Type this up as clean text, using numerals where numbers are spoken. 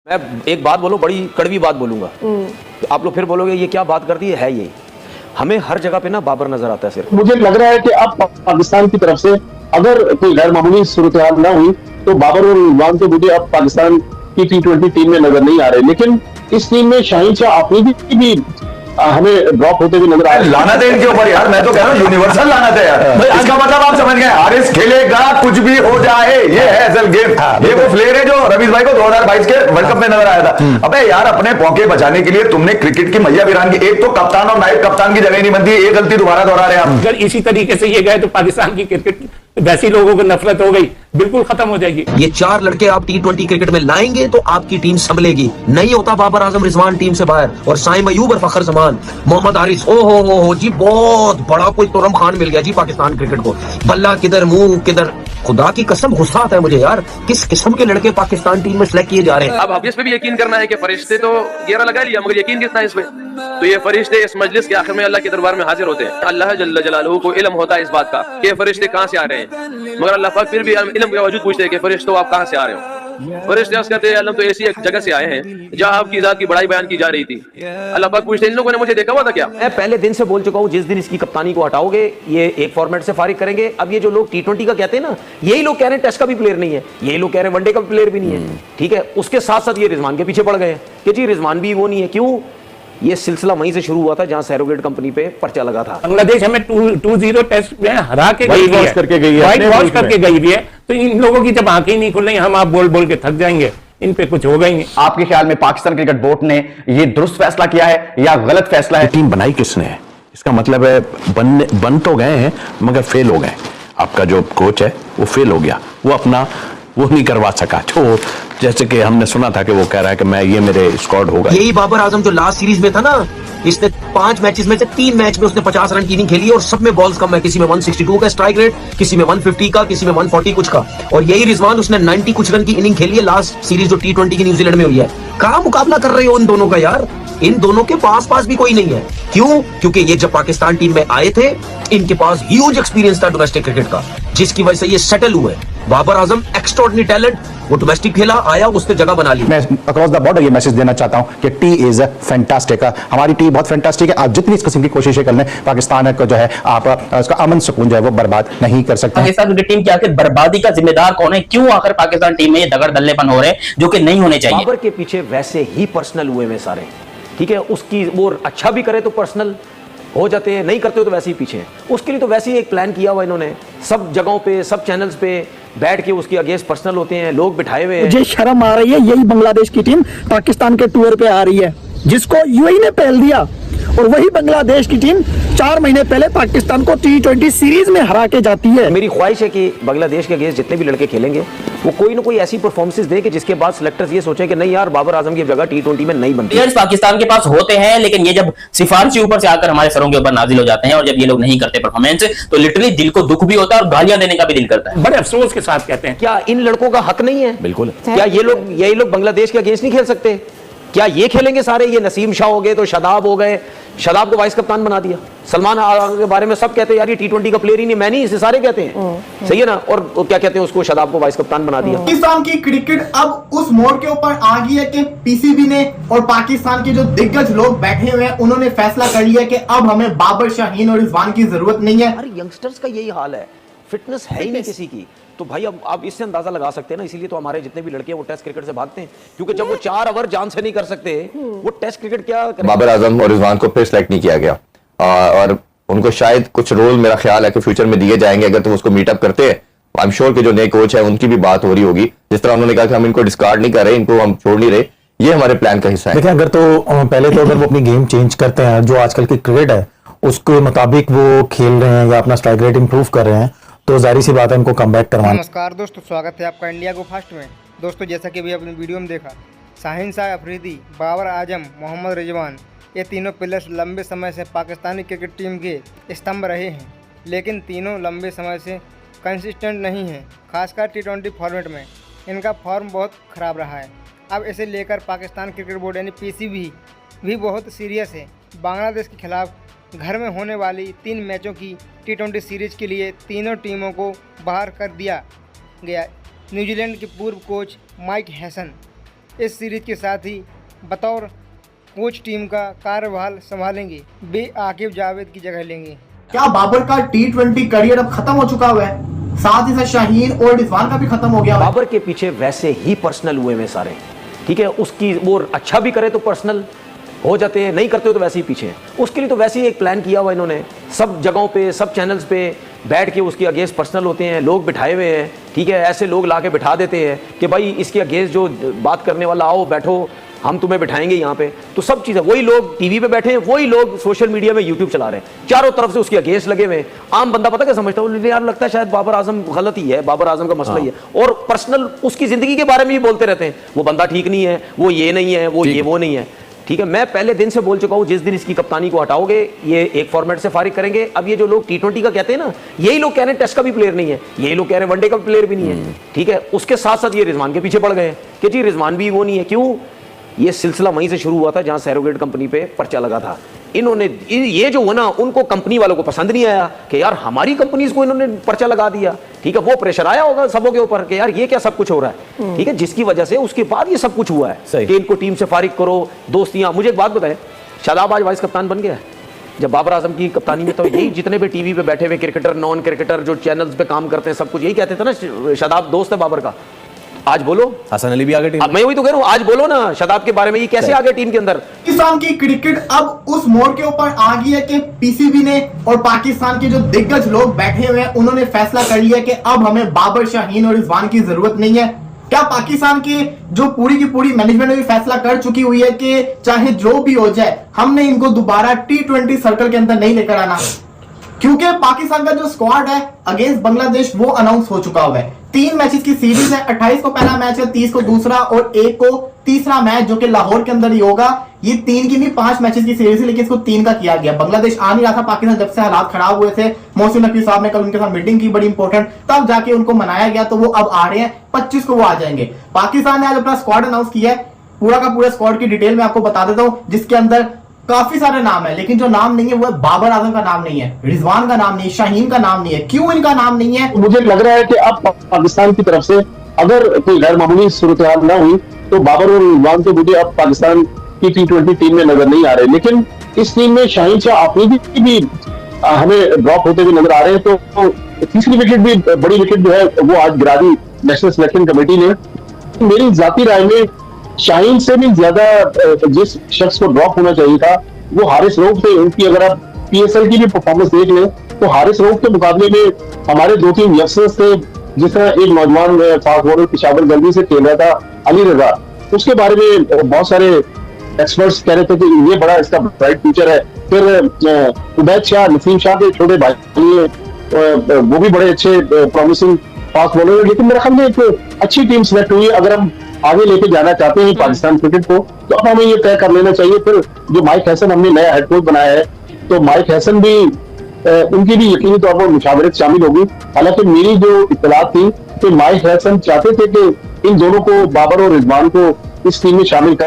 मैं एक बात बोलूं, बड़ी कड़वी बात बोलूंगा। तो आप लोग फिर बोलोगे ये क्या बात कर दी है ये। हमें हर जगह पे ना बाबर नजर आता है। सिर्फ मुझे लग रहा है कि अब पाकिस्तान की तरफ से अगर कोई गैर मामूली सूरत हाल ना हुई तो बाबर और रिजवान तो मुझे अब पाकिस्तान की T20 टीम में नजर नहीं आ रहे, लेकिन इस टीम में शाहीन शाह अफरीदी भी हमें ड्रॉप होते हुए नजर आ रहे हैं। लानत है इनके ऊपर यार, मैं तो कह रहा हूँ यूनिवर्सल लानत है यार। इसका मतलब आप समझ गए, हारिस खेलेगा कुछ भी हो जाए, ये है असल गेम। ये वो प्लेयर है जो रवीश भाई को 2022 के वर्ल्ड कप में नजर आया था। अबे यार, अपने पौके बचाने के लिए तुमने क्रिकेट की मैया वीरान की, एक तो कप्तान और नायब कप्तान की जगह नहीं बनती, एक गलती दोबारा दोहरा रहे आप। अगर इसी तरीके से ये गए तो पाकिस्तान की क्रिकेट वैसी लोगों को नफरत हो गई, बिल्कुल खत्म हो जाएगी। ये 4 लड़के आप T20 क्रिकेट में लाएंगे तो आपकी टीम संभलेगी। नहीं होता बाबर आजम रिजवान टीम से बाहर और साइम अयूब और फखर जमान, मोहम्मद हारिस, ओ हो जी, बहुत बड़ा कोई तुरम खान मिल गया जी पाकिस्तान क्रिकेट को। बल्ला किधर, मुंह किधर, खुदा की कसम गुस्सा आता है मुझे यार, किस किस्म के लड़के पाकिस्तान टीम में सिलेक्ट किए जा रहे हैं। अब हमें इस पे भी यकीन करना है कि फरिश्ते तो घेरा लगा लिया, मगर यकीन कितना है इस पे। तो ये फरिश्ते इस मजलिस के आखिर में अल्लाह के दरबार में हाजिर होते हैं। अल्लाह जल्ल जलालहू को इल्म होता है इस बात का कि फरिश्ते कहां से आ रहे हैं, मगर अल्लाह पाक फिर भी इल्म के बावजूद पूछते हैं कि फरिश्तों आप कहां से आ रहे हो। फरिश्ते अर्ज़ करते हैं अल्लाह तो ऐसी एक जगह से आए हैं जहां आपकी जात की बड़ाई बयान की जा रही थी। अल्लाह पाक पूछते हैं इन लोगों ने मुझे देखा हुआ था क्या। मैं पहले दिन से बोल चुका हूं, जिस दिन इसकी कप्तानी को हटाओगे ये एक फॉर्मेट से फारिग करेंगे। अब ये जो लोग T20 का कहते हैं ना, यही लोग कह रहे हैं टेस्ट का भी प्लेयर नहीं है, यही लोग कह रहे हैं वनडे का भी प्लेयर भी नहीं है। ठीक है, उसके साथ साथ ये रिजवान के पीछे पड़ गए कि जी रिजवान भी वो नहीं है। क्यों? ये सिलसिला वहीं से शुरू हुआ था जहां सैरोगेट कंपनी पे पर्चा लगा था। बांग्लादेश हमें 2-0 टेस्ट में हरा के व्हाइट वॉश करके गई है, व्हाइट वॉश करके गई भी है। तो इन लोगों की जब आंखें नहीं खुल रही, हम आप बोल बोल के थक जाएंगे, इन पे कुछ होगा ही नहीं। आपके ख्याल में पाकिस्तान क्रिकेट बोर्ड ने ये दुरुस्त फैसला किया है या गलत फैसला है? टीम बनाई किसने है? इसका मतलब है बन तो गए हैं मगर फेल हो गए। आपका जो कोच है वो फेल हो गया, वो अपना वो नहीं करवा सका। तो जैसे कि हमने सुना था कि वो कह रहा है कि मैं ये मेरे स्क्वाड होगा। यही बाबर आजम जो लास्ट सीरीज में था ना, इसने 5 मैचेस में से 3 मैच में उसने 50 रन की इनिंग खेली और सब में बॉल्स कम है। किसी में 162 का स्ट्राइक रेट, किसी में 150 का, किसी में 140 कुछ का। और यही रिजवान, उसने 90 कुछ रन की इनिंग खेली है लास्ट सीरीज जो T20 की न्यूजीलैंड में हुई है। कहां मुकाबला कर रहे हो इन दोनों का यार? इन दोनों के पास भी कोई नहीं है। क्यों? क्योंकि ये जब पाकिस्तान टीम में आए थे, इनके पास ह्यूज एक्सपीरियंस था डोमेस्टिक क्रिकेट का, जिसकी वजह से ये सेटल हुए। बाबर आजम एक्स्ट्राऑर्डिनरी टैलेंट, वो डोमेस्टिक खेला, आया, उसने जगह बना ली। मैं अक्रॉस द बॉर्डर ये मैसेज देना चाहता हूं कि टी इज फैंटास्टिक। हमारी टीम बहुत फैंटास्टिक है। आप जितनी इस किस्म की कोशिशें कर लें, पाकिस्तान को जो है आप उसका अमन सुकून जो है वो बर्बाद नहीं कर सकते। पाकिस्तान की टीम की आखिर बर्बादी का जिम्मेदार कौन है? क्यों आखिर पाकिस्तान टीम में ये दगड़ दल्लेपन हो रहे हैं जो कि नहीं होने चाहिए? बाबर के पीछे वैसे ही पर्सनल हुए में सारे। ठीक है, उसकी वो अच्छा भी करे तो पर्सनल हो जाते हैं, नहीं करते हो तो वैसे ही पीछे हैं। उसके लिए तो वैसे ही एक प्लान किया हुआ इन्होंने, सब जगहों पे, सब चैनल्स पे बैठ के उसकी अगेंस्ट पर्सनल होते हैं, लोग बिठाए हुए हैं। मुझे शर्म आ रही है, यही बांग्लादेश की टीम पाकिस्तान के टूर पे आ रही है, जिसको यूएई ने पहल दिया, और वही बांग्लादेश की टीम 4 महीने पहले पाकिस्तान को T20 सीरीज में हरा के जाती है। मेरी ख्वाहिश है कि बांग्लादेश के अगेंस्ट जितने भी लड़के खेलेंगे वो कोई ना कोई ऐसी परफॉर्मेंसेस दे कि जिसके बाद सिलेक्टर्स ये सोचें कि नहीं यार, बाबर आजम की जगह T20 में नहीं बनती। प्लेयर्स पाकिस्तान के पास होते हैं, लेकिन ये जब सिफारिशी ऊपर से आकर हमारे सरों के ऊपर नाजिल हो जाते हैं और जब ये लोग नहीं करते परफॉर्मेंस, तो लिटरली दिल को दुख भी होता है और गालियां देने का भी दिल करता है। बड़े अफसोस के साथ कहते हैं, क्या इन लड़कों का हक नहीं है? बिल्कुल। क्या यही लोग बांग्लादेश के अगेंस्ट नहीं खेल सकते? क्या ये खेलेंगे सारे? ये नसीम शाह हो गए तो शादाब हो गए, शादाब को वाइस कप्तान बना दिया। सलमान के बारे में सब कहते हैं यार ये T20 का प्लेयर ही नहीं, मैं नहीं, इसे सारे कहते हैं। सही है ना? और क्या कहते हैं उसको, शादाब को वाइस कप्तान बना दिया। पाकिस्तान की क्रिकेट अब उस मोड़ के ऊपर आ गई है कि पीसीबी ने और पाकिस्तान के जो दिग्गज लोग बैठे हुए हैं उन्होंने फैसला कर लिया कि अब हमें बाबर, शाहीन और रिजवान की जरूरत नहीं है। अरे यंगस्टर्स का यही हाल है, फिटनेस है ही नहीं किसी की। तो भाई अब आप इससे अंदाजा लगा सकते हैं ना, इसीलिए तो हमारे जितने भी लड़के हैं वो टेस्ट क्रिकेट से भागते हैं, क्योंकि जब वो 4 ओवर जान से नहीं कर सकते वो टेस्ट क्रिकेट क्या करें? बाबर आजम और रिजवान को फिर सिलेक्ट नहीं किया गया और उनको शायद कुछ रोल, मेरा ख्याल है कि फ्यूचर में दिए जाएंगे अगर तुम उसको मीटअप करते हैं। आई एम श्योर कि जो नए कोच है उनकी भी बात हो रही होगी। जिस तरह उन्होंने कहा कि हम इनको डिस्कार्ड नहीं कर रहे, इनको हम छोड़ नहीं रहे, ये हमारे प्लान का हिस्सा है। देखिए, अगर तो पहले तो अगर वो अपनी गेम चेंज करते हैं, जो आजकल की क्रिकेट है उसके मुताबिक वो खेल रहे हैं या अपना स्ट्राइक रेट इंप्रूव कर रहे हैं, तो जाहिर सी बात है इनको कम बैक करवाना। नमस्कार दोस्तों, स्वागत है आपका इंडिया गो फास्ट में। दोस्तों, जैसा कि अभी आपने वीडियो में देखा, शाहीन शाह अफरीदी, बाबर आजम, मोहम्मद रिजवान, ये तीनों प्लेयर्स लंबे समय से पाकिस्तानी क्रिकेट टीम के स्तंभ रहे हैं, लेकिन तीनों लंबे समय से कंसिस्टेंट नहीं हैं। खासकर T20 फॉर्मेट में इनका फॉर्म बहुत ख़राब रहा है। अब इसे लेकर पाकिस्तान क्रिकेट बोर्ड यानी पीसीबी भी बहुत सीरियस है। बांग्लादेश के खिलाफ घर में होने वाली 3 मैचों की T20 सीरीज के लिए तीनों टीमों को बाहर कर दिया गया। न्यूजीलैंड के पूर्व कोच माइक हैसन इस सीरीज के साथ ही बतौर कोच टीम का कार्यभार संभालेंगे, वे आकिब जावेद की जगह लेंगे। क्या बाबर का T20 करियर अब खत्म हो चुका हुआ है? साथ ही साथ शाहीन और रिजवान का भी खत्म हो गया। बाबर के पीछे वैसे ही पर्सनल हुए में सारे, ठीक है, उसकी वो अच्छा भी करे तो पर्सनल हो जाते हैं, नहीं करते हो तो वैसे ही पीछे हैं। उसके लिए तो वैसे ही एक प्लान किया हुआ इन्होंने, सब जगहों पे सब चैनल्स पे बैठ के उसके अगेंस्ट पर्सनल होते हैं, लोग बिठाए हुए हैं, ठीक है, ऐसे लोग ला के बिठा देते हैं कि भाई इसके अगेंस्ट जो बात करने वाला आओ बैठो, हम तुम्हें बिठाएंगे यहाँ पे। तो सब चीज़ें वही लोग टीवी पे बैठे हैं, वही लोग सोशल मीडिया में यूट्यूब चला रहे हैं, चारों तरफ से उसके अगेंस्ट लगे हुए हैं। आम बंदा पता क्या समझता है, यार लगता है शायद बाबर आजम गलत ही है, बाबर आजम का मसला ही है, और पर्सनल उसकी जिंदगी के बारे में भी बोलते रहते हैं, वो बंदा ठीक नहीं है, वो ये नहीं है, वो ये वो नहीं है, ठीक है। मैं पहले दिन से बोल चुका हूं, जिस दिन इसकी कप्तानी को हटाओगे ये एक फॉर्मेट से फारिग करेंगे। अब ये जो लोग T20 का कहते हैं ना, यही लोग कह रहे हैं टेस्ट का भी प्लेयर नहीं है, यही लोग कह रहे हैं वनडे का भी प्लेयर भी नहीं है, ठीक है। उसके साथ साथ ये रिजवान के पीछे पड़ गए कि जी रिजवान भी वो नहीं है। क्यों? ये सिलसिला वहीं से शुरू हुआ था जहां सैरोगेट कंपनी पे पर्चा लगा था। इन्होंने ये जो हुआ ना, उनको कंपनी वालों को पसंद नहीं आया कि यार हमारी कंपनीज को इन्होंने पर्चा लगा दिया, ठीक है। वो प्रेशर आया होगा सबों के ऊपर कि यार ये क्या सब कुछ हो रहा है, ठीक है, जिसकी वजह से उसके बाद ये सब कुछ हुआ है कि इनको टीम से फारिग करो, दोस्तियां। मुझे एक बात बताएं, शादाब आज वाइस कप्तान बन गया है जब बाबर आजम की कप्तानी में, तो यही जितने भी टीवी पे बैठे हुए क्रिकेटर, नॉन क्रिकेटर जो चैनल्स पे काम करते हैं, सब कुछ यही कहते थे ना, शादाब दोस्त है बाबर का। आज बोलो, हसन अली भी आ गए टीम। मैं वही तो कह रहा हूँ, आज बोलो ना शादाब के बारे में, ये कैसे आ गए टीम के अंदर। पाकिस्तान की क्रिकेट अब उस मोड़ के ऊपर आ गई है कि पीसीबी ने और पाकिस्तान के जो दिग्गज लोग बैठे हुए हैं उन्होंने फैसला कर लिया कि अब हमें बाबर, शाहीन और रिजवान की जरूरत नहीं है। क्या पाकिस्तान की जो पूरी की पूरी मैनेजमेंट ने भी फैसला कर चुकी हुई है कि चाहे जो भी हो जाए हमने इनको दोबारा T20 सर्कल के अंदर नहीं लेकर आना, क्योंकि पाकिस्तान का जो स्क्वाड है अगेंस्ट बांग्लादेश वो अनाउंस हो चुका हुआ है। 3 मैचेस की सीरीज है, 28 को पहला मैच है, 30 को दूसरा और 1 को तीसरा मैच जो कि लाहौर के अंदर ही होगा। ये 3 की नहीं 5 मैचेस की सीरीज है, लेकिन इसको 3 का किया गया। बांग्लादेश आ नहीं रहा था पाकिस्तान, जब से हालात खराब हुए थे, मोहसिन नकवी साहब ने कल उनके साथ मीटिंग की बड़ी इंपॉर्टेंट, तब जाके उनको मनाया गया, तो वो अब आ रहे हैं, 25 को वो आ जाएंगे। पाकिस्तान ने आज अपना स्क्वाड अनाउंस किया है, पूरा का पूरा स्क्वाड की डिटेल में आपको बता देता हूं, जिसके अंदर काफी सारे नाम है, लेकिन जो नाम नहीं है वो बाबर आजम का नाम नहीं है, रिजवान का नाम नहीं है, शाहीन का नाम नहीं है। क्यों इनका नाम नहीं है? मुझे लग रहा है कि अब पाकिस्तान की तरफ से अगर कोई गैर मामूली सूरत हाल ना हुई तो बाबर और रिजवान तो मुझे अब पाकिस्तान की T20 टीम में नजर नहीं आ रहे, लेकिन इस टीम में शाहीन शाह अफरीदी भी हमें ड्रॉप होते हुए नजर आ रहे हैं। तो तीसरी विकेट भी, बड़ी विकेट जो है वो आज गिरा दी नेशनल सिलेक्शन कमेटी ने। मेरी जाती राय में शाहीन से भी ज्यादा जिस शख्स को ड्रॉप होना चाहिए था वो हारिस रऊफ थे। उनकी अगर आप PSL की भी परफॉर्मेंस देख लें तो हारिस रऊफ के मुकाबले में हमारे 2-3 यंगस्टर्स थे, जिस तरह एक नौजवान फास्ट बॉलर पेशावर जल्दी से खेल रहा था अली रजा, उसके बारे में बहुत सारे एक्सपर्ट्स कह रहे थे कि ये बड़ा इसका ब्राइट फ्यूचर है। फिर उबैद शाह, नसीम शाह के छोटे भाई, वो भी बड़े अच्छे प्रॉमिसिंग फास्ट बॉलर है, लेकिन मेरे ख्याल में एक अच्छी टीम सिलेक्ट हुई है। अगर हम आगे लेके जाना चाहते हैं पाकिस्तान क्रिकेट को तो अब हमें ये तय कर लेना चाहिए। फिर जो माइक हैसन हमने नया हेड कोच बनाया है, तो माइक हैसन भी उनकी भी यकीनी तौर पर मुशावरत शामिल होगी। हालांकि मेरी जो इत्तलात थी कि माइक हैसन चाहते थे कि इन दोनों को, बाबर और रिजवान को, इस टीम में शामिल कर